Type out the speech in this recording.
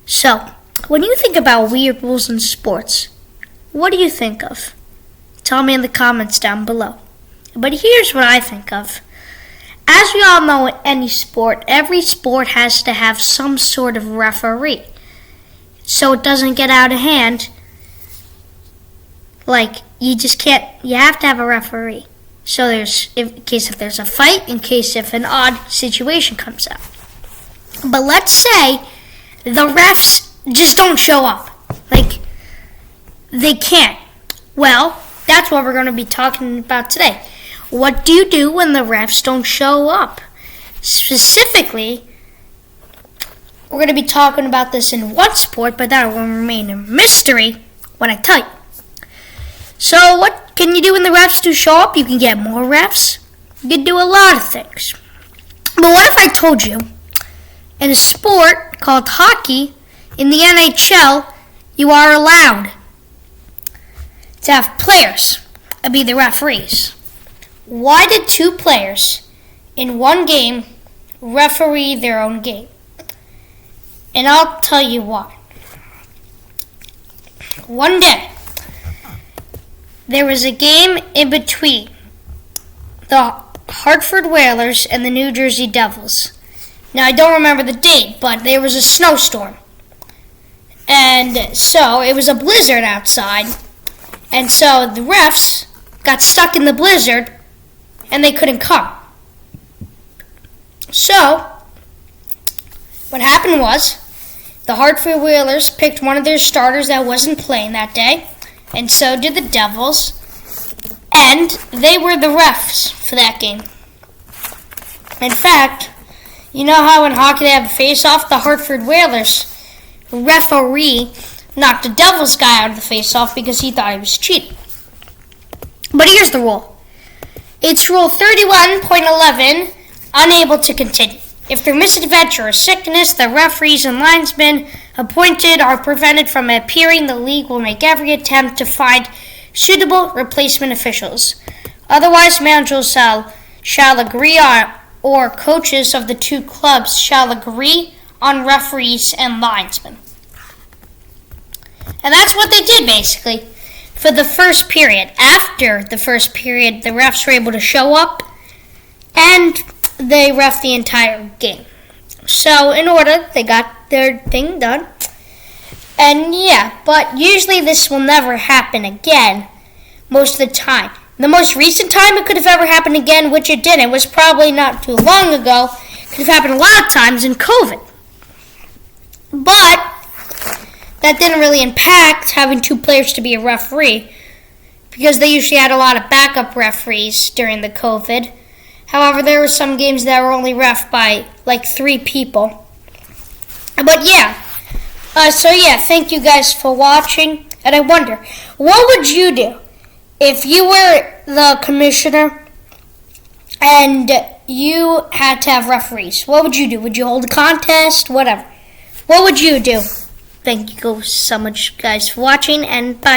So, when you think about weird rules in sports, what do you think of? Tell me in the comments down below. But here's what I think of. As we all know in any sport, every sport has to have some sort of referee. So it doesn't get out of hand. Like, you have to have a referee. So in case if there's a fight, in case if an odd situation comes up. But let's say the refs just don't show up. Like, they can't. Well, that's what we're going to be talking about today. What do you do when the refs don't show up? Specifically, we're going to be talking about this in one sport, but that will remain a mystery when I tell you. So what can you do when the refs do show up? You can get more refs. You can do a lot of things. But what if I told you, in a sport called hockey, in the NHL, you are allowed to have players be the referees? Why did two players in one game referee their own game? And I'll tell you why. One day, there was a game in between the Hartford Whalers and the New Jersey Devils. Now, I don't remember the date, but there was a snowstorm. And so, it was a blizzard outside. And so, the refs got stuck in the blizzard, and they couldn't come. So, what happened was, the Hartford Whalers picked one of their starters that wasn't playing that day, and so did the Devils, and they were the refs for that game. In fact, you know how in hockey they have a face-off? The Hartford Whalers referee knocked the Devils guy out of the face-off because he thought he was cheating. But here's the rule. It's Rule 31.11, unable to continue. If through misadventure or sickness, the referees and linesmen appointed are prevented from appearing, the league will make every attempt to find suitable replacement officials. Otherwise, managers shall agree on, or coaches of the two clubs shall agree on referees and linesmen. And that's what they did, basically, for the first period. After the first period, the refs were able to show up, and they ref the entire game. So, in order, they got their thing done. And yeah, but usually this will never happen again most of the time. The most recent time it could have ever happened again, which it didn't, was probably not too long ago. It could have happened a lot of times in COVID. But that didn't really impact having two players to be a referee, because they usually had a lot of backup referees during the COVID. However, there were some games that were only ref by like 3 people. But yeah, thank you guys for watching. And I wonder, what would you do if you were the commissioner and you had to have referees? What would you do? Would you hold a contest? Whatever. What would you do? Thank you so much, guys, for watching, and bye.